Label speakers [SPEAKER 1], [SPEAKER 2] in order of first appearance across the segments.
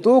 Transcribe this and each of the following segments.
[SPEAKER 1] 2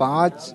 [SPEAKER 1] 5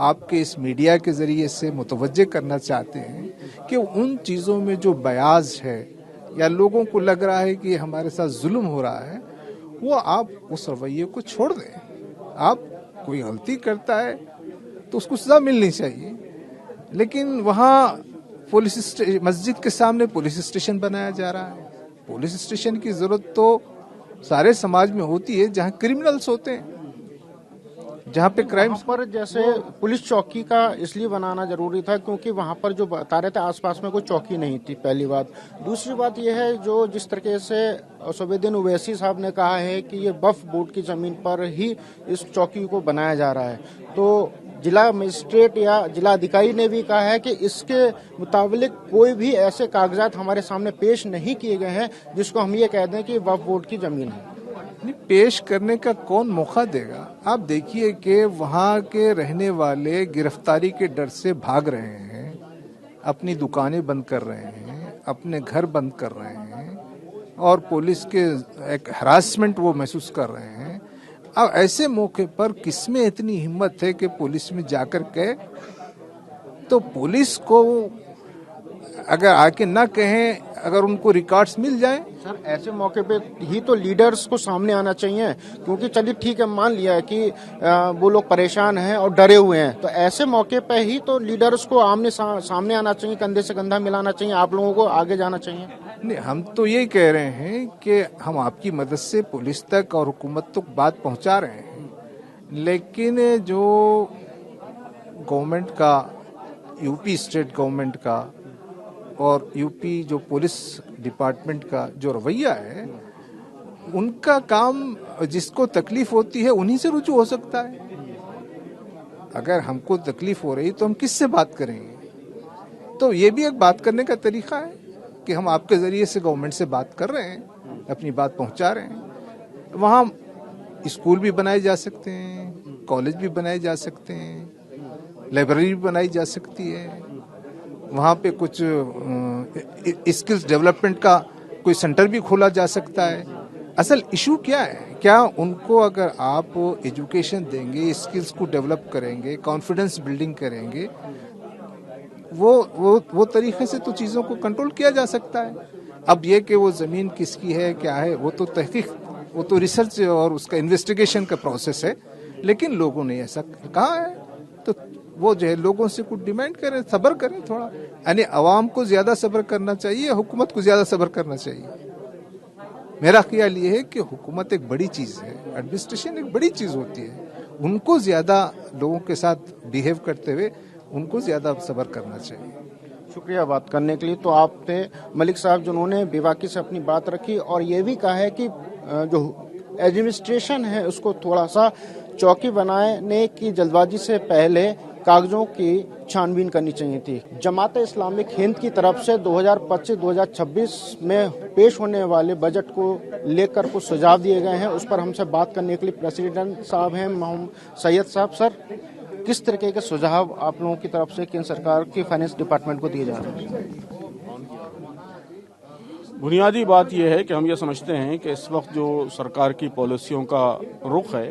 [SPEAKER 1] آپ کے اس میڈیا کے ذریعے سے متوجہ کرنا چاہتے ہیں کہ ان چیزوں میں جو بیاض ہے یا لوگوں کو لگ رہا ہے کہ ہمارے ساتھ ظلم ہو رہا ہے، وہ آپ اس رویے کو چھوڑ دیں. آپ کوئی غلطی کرتا ہے تو اس کو سزا ملنی چاہیے، لیکن وہاں مسجد کے سامنے پولیس اسٹیشن بنایا جا رہا ہے. پولیس اسٹیشن کی ضرورت تو سارے سماج میں ہوتی ہے جہاں کرمنلز ہوتے ہیں، جہاں پہ کرائم.
[SPEAKER 2] وہاں پر جیسے پولیس چوکی کا اس لیے بنانا ضروری تھا کیونکہ وہاں پر جو بتا رہے تھے آس پاس میں کوئی چوکی نہیں تھی، پہلی بات. دوسری بات یہ ہے جو جس طریقے سے صفی اویسی صاحب نے کہا ہے کہ یہ وقف بورڈ کی زمین پر ہی اس چوکی کو بنایا جا رہا ہے، تو ضلع مجسٹریٹ یا ضلع ادھیکاری نے بھی کہا ہے کہ اس کے مطابق کوئی بھی ایسے کاغذات ہمارے سامنے پیش نہیں کیے گئے ہیں جس کو ہم یہ کہہ دیں کہ وقف بورڈ کی زمین ہے.
[SPEAKER 1] پیش کرنے کا کون موقع دے گا؟ آپ دیکھیے کہ وہاں کے رہنے والے گرفتاری کے ڈر سے بھاگ رہے ہیں، اپنی دکانیں بند کر رہے ہیں، اپنے گھر بند کر رہے ہیں، اور پولیس کے ایک ہراسمنٹ وہ محسوس کر رہے ہیں. اب ایسے موقع پر کس میں اتنی ہمت ہے کہ پولیس میں جا کر کہے؟ تو پولیس کو اگر آ کے نہ کہیں، اگر ان کو ریکارڈز مل جائیں.
[SPEAKER 2] سر ایسے موقع پہ ہی تو لیڈرز کو سامنے آنا چاہیے، کیونکہ چلیے ٹھیک ہے مان لیا ہے کہ وہ لوگ پریشان ہیں اور ڈرے ہوئے ہیں، تو ایسے موقع پہ ہی تو لیڈرز کو سامنے آنا چاہیے، کندھے سے کندھا ملانا چاہیے، آپ لوگوں کو آگے جانا چاہیے.
[SPEAKER 1] نہیں، ہم تو یہی کہہ رہے ہیں کہ ہم آپ کی مدد سے پولیس تک اور حکومت تک بات پہنچا رہے ہیں، لیکن جو گورنمنٹ کا، یو پی اسٹیٹ گورنمنٹ کا اور یو پی جو پولیس ڈپارٹمنٹ کا جو رویہ ہے، ان کا کام جس کو تکلیف ہوتی ہے انہی سے رجوع ہو سکتا ہے. اگر ہم کو تکلیف ہو رہی تو ہم کس سے بات کریں گے؟ تو یہ بھی ایک بات کرنے کا طریقہ ہے کہ ہم آپ کے ذریعے سے گورنمنٹ سے بات کر رہے ہیں، اپنی بات پہنچا رہے ہیں. وہاں اسکول بھی بنائے جا سکتے ہیں، کالج بھی بنائے جا سکتے ہیں، لائبریری بھی بنائی جا سکتی ہے. وہاں پہ کچھ اسکلز ڈیولپمنٹ کا کوئی سینٹر بھی کھولا جا سکتا ہے. اصل ایشو کیا ہے؟ کیا ان کو اگر آپ ایجوکیشن دیں گے، اسکلز کو ڈیولپ کریں گے، کانفیڈنس بلڈنگ کریں گے، وہ طریقے سے تو چیزوں کو کنٹرول کیا جا سکتا ہے. اب یہ کہ وہ زمین کس کی ہے، کیا ہے، وہ تو تحقیق، وہ تو ریسرچ اور اس کا انویسٹیگیشن کا پروسیس ہے. لیکن لوگوں نے ایسا کہا ہے تو وہ جو ہے لوگوں سے کچھ ڈیمانڈ کریں، صبر کریں تھوڑا. یعنی عوام کو زیادہ صبر کرنا چاہیے، حکومت کو زیادہ صبر کرنا چاہیے. میرا خیال یہ ہے کہ حکومت ایک بڑی چیز ہے، ایڈمنسٹریشن ایک بڑی چیز ہوتی ہے، ان کو زیادہ لوگوں کے ساتھ بیہیو کرتے ہوئے ان کو زیادہ صبر کرنا چاہیے.
[SPEAKER 2] شکریہ بات کرنے کے لیے. تو آپ تھے ملک صاحب جنہوں نے بے باکی سے اپنی بات رکھی اور یہ بھی کہا ہے کہ جو ایڈمنسٹریشن ہے اس کو تھوڑا سا چوکی بنانے کی جلد بازی سے پہلے کاغذوں کی چھان بین کرنی چاہیے تھی. جماعت اسلامی ہند کی طرف سے 2025-2026 میں پیش ہونے والے بجٹ کو لے کر کچھ سجھاؤ دیے گئے ہیں. اس پر ہم سے بات کرنے کے لیے پریزیڈنٹ صاحب ہیں محمد سید صاحب. سر کس طریقے کے سجھاؤ آپ لوگوں کی طرف سے کیندر سرکار کی فائنانس ڈپارٹمنٹ کو دیے جا رہے ہیں؟
[SPEAKER 3] بنیادی بات یہ ہے کہ ہم یہ سمجھتے ہیں کہ اس وقت جو سرکار کی پالیسیوں کا رخ ہے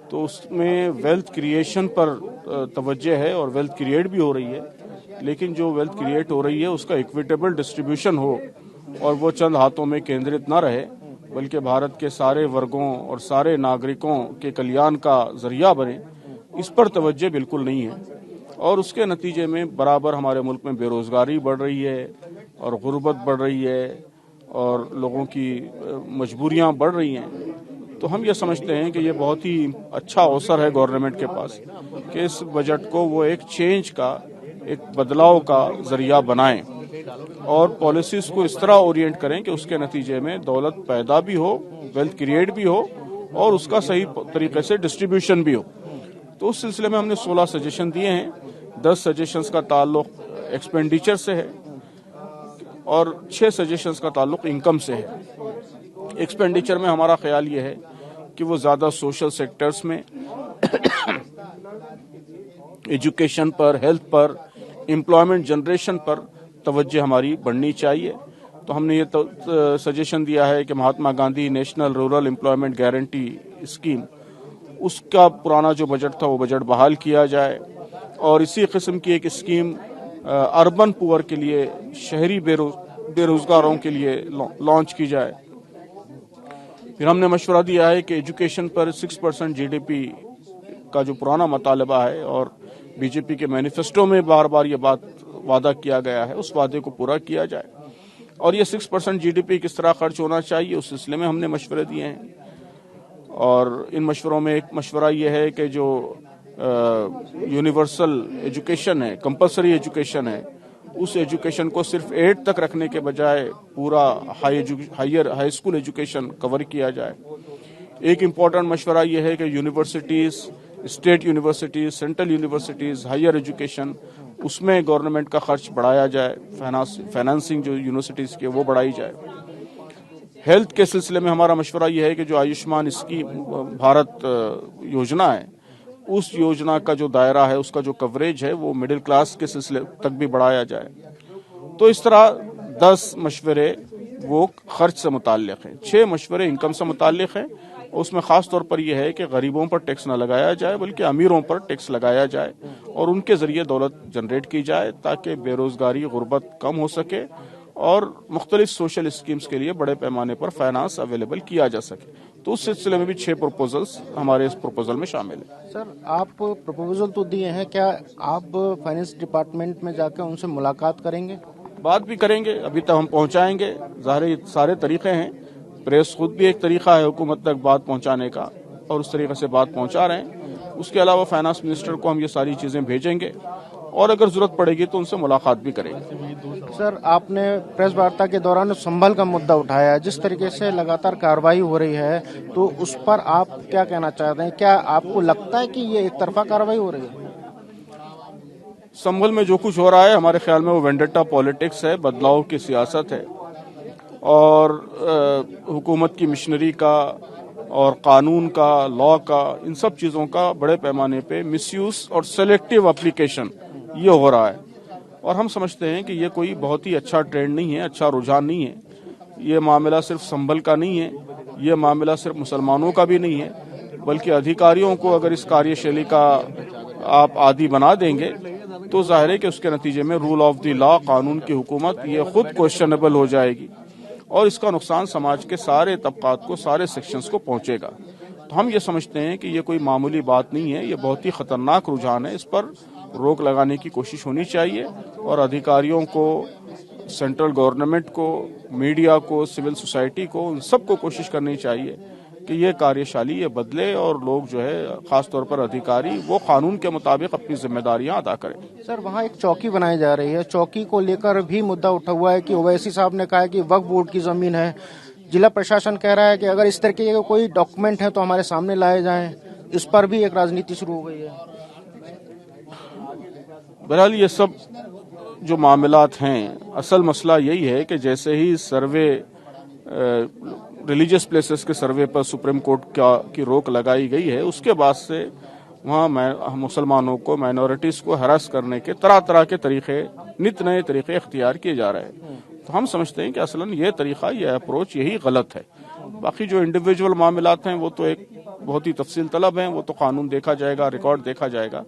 [SPEAKER 3] تو اس میں ویلتھ کریشن پر توجہ ہے اور ویلتھ کریٹ بھی ہو رہی ہے، لیکن جو ویلتھ کریٹ ہو رہی ہے اس کا ایکویٹیبل ڈسٹریبیوشن ہو اور وہ چند ہاتھوں میں کیندرت نہ رہے بلکہ بھارت کے سارے ورگوں اور سارے ناگرکوں کے کلیان کا ذریعہ بنے، اس پر توجہ بالکل نہیں ہے. اور اس کے نتیجے میں برابر ہمارے ملک میں بے روزگاری بڑھ رہی ہے اور غربت بڑھ رہی ہے اور لوگوں کی مجبوریاں بڑھ رہی ہیں. تو ہم یہ سمجھتے ہیں کہ یہ بہت ہی اچھا اوسر ہے گورنمنٹ کے پاس کہ اس بجٹ کو وہ ایک چینج کا، ایک بدلاؤ کا ذریعہ بنائیں اور پالیسیز کو اس طرح اورینٹ کریں کہ اس کے نتیجے میں دولت پیدا بھی ہو، ویلتھ کریٹ بھی ہو اور اس کا صحیح طریقے سے ڈسٹریبیوشن بھی ہو. تو اس سلسلے میں ہم نے 16 سجیشن دیے ہیں. 10 سجیشنز کا تعلق ایکسپینڈیچر سے ہے اور 6 سجیشنز کا تعلق انکم سے ہے. ایکسپینڈیچر میں ہمارا خیال یہ ہے کہ وہ زیادہ سوشل سیکٹرز میں ایجوکیشن پر، ہیلتھ پر، امپلائمنٹ جنریشن پر توجہ ہماری بڑھنی چاہیے. تو ہم نے یہ سجیشن دیا ہے کہ Mahatma Gandhi national rural employment guarantee scheme اس کا پرانا جو بجٹ تھا وہ بجٹ بحال کیا جائے، اور اسی قسم کی ایک اسکیم اربن پور کے لیے، شہری بے روزگاروں کے لیے لانچ کی جائے۔ پھر ہم نے مشورہ دیا ہے کہ ایجوکیشن پر 6% جی ڈی پی کا جو پرانا مطالبہ ہے، اور بی جے پی کے مینیفیسٹو میں بار بار یہ بات وعدہ کیا گیا ہے، اس وعدے کو پورا کیا جائے، اور یہ 6% جی ڈی پی کس طرح خرچ ہونا چاہیے اس سلسلے میں ہم نے مشورے دیے ہیں۔ اور ان مشوروں میں ایک مشورہ یہ ہے کہ جو یونیورسل ایجوکیشن ہے، کمپلسری ایجوکیشن ہے، اس ایجوکیشن کو صرف 8 تک رکھنے کے بجائے پورا ہائی اسکول ایجوکیشن کور کیا جائے۔ ایک امپورٹنٹ مشورہ یہ ہے کہ universities, state universities, central universities, higher education, اس میں گورنمنٹ کا خرچ بڑھایا جائے، فائنانسنگ جو یونیورسٹیز کی وہ بڑھائی جائے۔ ہیلتھ کے سلسلے میں ہمارا مشورہ یہ ہے کہ جو آیوشمان اسکیم بھارت یوجنا ہے، اس یوجنا کا جو دائرہ ہے، اس کا جو کوریج ہے، وہ مڈل کلاس کے سلسلے تک بھی بڑھایا جائے۔ تو اس طرح 10 مشورے وہ خرچ سے متعلق ہیں، 6 مشورے انکم سے متعلق ہیں، اس میں خاص طور پر یہ ہے کہ غریبوں پر ٹیکس نہ لگایا جائے بلکہ امیروں پر ٹیکس لگایا جائے، اور ان کے ذریعے دولت جنریٹ کی جائے تاکہ بے روزگاری، غربت کم ہو سکے، اور مختلف سوشل اسکیمز کے لیے بڑے پیمانے پر فائنانس اویلیبل کیا جا سکے۔ تو اس سلسلے میں بھی 6 پروپوزلز ہمارے اس پروپوزل میں شامل ہیں۔
[SPEAKER 2] سر، آپ پروپوزل تو دیے ہیں، کیا آپ فائنانس ڈپارٹمنٹ میں جا کے ان سے ملاقات کریں گے؟
[SPEAKER 3] بات بھی کریں گے، ابھی تک ہم پہنچائیں گے، ظاہر سارے طریقے ہیں، پریس خود بھی ایک طریقہ ہے حکومت تک بات پہنچانے کا، اور اس طریقے سے بات پہنچا رہے ہیں۔ اس کے علاوہ فائنانس منسٹر کو ہم یہ ساری چیزیں بھیجیں گے، اور اگر ضرورت پڑے گی تو ان سے ملاقات بھی کریں گے۔
[SPEAKER 2] سر، آپ نے پریس وارتا کے دوران سنبھل کا مدعا اٹھایا ہے، جس طریقے سے لگاتار کارروائی ہو رہی ہے، تو اس پر آپ کیا کہنا چاہتے ہیں؟ کیا آپ کو لگتا ہے کہ یہ ایک طرفہ کارروائی ہو رہی ہے؟
[SPEAKER 3] سنبھل میں جو کچھ ہو رہا ہے ہمارے خیال میں وہ وینڈیٹا پالیٹکس ہے، بدلاؤ کی سیاست ہے، اور حکومت کی مشنری کا اور قانون کا، لا کا، ان سب چیزوں کا بڑے پیمانے پہ مس یوز اور سلیکٹیو اپلیکیشن یہ ہو رہا ہے، اور ہم سمجھتے ہیں کہ یہ کوئی بہت ہی اچھا ٹرینڈ نہیں ہے، اچھا رجحان نہیں ہے۔ یہ معاملہ صرف سنبھل کا نہیں ہے، یہ معاملہ صرف مسلمانوں کا بھی نہیں ہے، بلکہ ادھیکاریوں کو اگر اس کاریہ شیلی کا آپ عادی بنا دیں گے تو ظاہر ہے کہ اس کے نتیجے میں رول آف دی لا، قانون کی حکومت، یہ خود کوشچنیبل ہو جائے گی، اور اس کا نقصان سماج کے سارے طبقات کو، سارے سیکشنز کو پہنچے گا۔ تو ہم یہ سمجھتے ہیں کہ یہ کوئی معمولی بات نہیں ہے، یہ بہت ہی خطرناک رجحان ہے، اس پر روک لگانے کی کوشش ہونی چاہیے، اور ادھیکاریوں کو، سینٹرل گورنمنٹ کو، میڈیا کو، سول سوسائٹی کو، ان سب کو کوشش کرنی چاہیے کہ یہ کاریہ شالی یہ بدلے، اور لوگ جو ہے خاص طور پر ادھیکاری وہ قانون کے مطابق اپنی ذمہ داریاں ادا کریں۔
[SPEAKER 2] سر، وہاں ایک چوکی بنائی جا رہی ہے، چوکی کو لے کر بھی مدعا اٹھا ہوا ہے کہ اویسی صاحب نے کہا ہے کہ وقف بورڈ کی زمین ہے، ضلع پرشاسن کہہ رہا ہے کہ اگر اس طرح کے کوئی ڈاکومنٹ ہیں تو ہمارے سامنے لائے جائیں، اس پر بھی ایک راجنیتی شروع ہو گئی ہے۔
[SPEAKER 3] بہرحال یہ سب جو معاملات ہیں، اصل مسئلہ یہی ہے کہ جیسے ہی سروے، ریلیجیس پلیسز کے سروے پر سپریم کورٹ کی روک لگائی گئی ہے، اس کے بعد سے وہاں مسلمانوں کو، مائنورٹیز کو ہراس کرنے کے طرح طرح کے طریقے، نت نئے طریقے اختیار کیے جا رہے ہیں۔ تو ہم سمجھتے ہیں کہ اصلاً یہ طریقہ، یہ اپروچ یہی غلط ہے۔ باقی جو انڈیویجول معاملات ہیں وہ تو ایک بہت ہی تفصیل طلب ہیں، وہ تو قانون دیکھا جائے گا، ریکارڈ دیکھا جائے گا،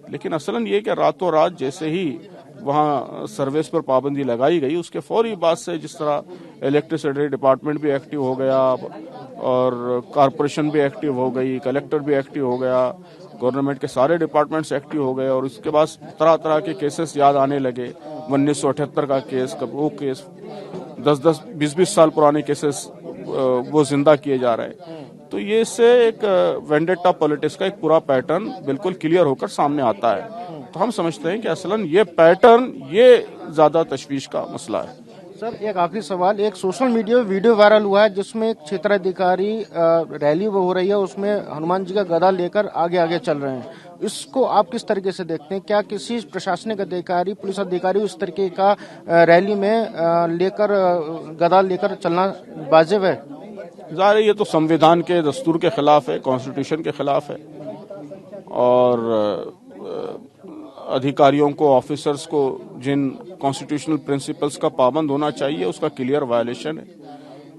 [SPEAKER 3] لیکن اصلاً یہ کہ راتوں رات جیسے ہی وہاں سروس پر پابندی لگائی گئی، اس کے فوری بعد سے جس طرح الیکٹریسٹی ڈپارٹمنٹ بھی ایکٹیو ہو گیا، اور کارپوریشن بھی ایکٹیو ہو گئی، کلیکٹر بھی ایکٹیو ہو گیا، گورنمنٹ کے سارے ڈپارٹمنٹس ایکٹیو ہو گئے، اور اس کے بعد طرح طرح کے کیسز یاد آنے لگے، 1978 کا کیس، وہ کیس 10-20 سال پرانے کیسز وہ زندہ کیے جا رہے ہیں۔ تو یہ اس سے ایک وینڈیٹا پالیٹکس کا ایک پورا پیٹرن بالکل کلیئر ہو کر سامنے آتا ہے۔ تو ہم سمجھتے ہیں کہ اصلاً یہ پیٹرن یہ زیادہ تشویش کا مسئلہ ہے۔
[SPEAKER 2] سر، ایک آخری سوال، ایک سوشل میڈیا ویڈیو وائرل ہوا ہے جس میں ایک چھیتر ادھیکاری ریلی وہ ہو رہی ہے، اس میں ہنومان جی کا گدا لے کر آگے آگے چل رہے ہیں، اس کو آپ کس طریقے سے دیکھتے ہیں؟ کیا کسی پرشاسنک ادھیکاری، پولیس ادھیکاری اس طریقے کا ریلی میں لے کر گدا لے کر چلنا واجب ہے؟
[SPEAKER 3] ظاہر ہے یہ تو سمویدھان کے دستور کے خلاف ہے، کانسٹیٹیوشن کے خلاف ہے، اور ادھیکاریوں کو، آفیسرز کو جن کانسٹیٹیوشنل پرنسپلز کا پابند ہونا چاہیے اس کا کلیئر وائلیشن ہے۔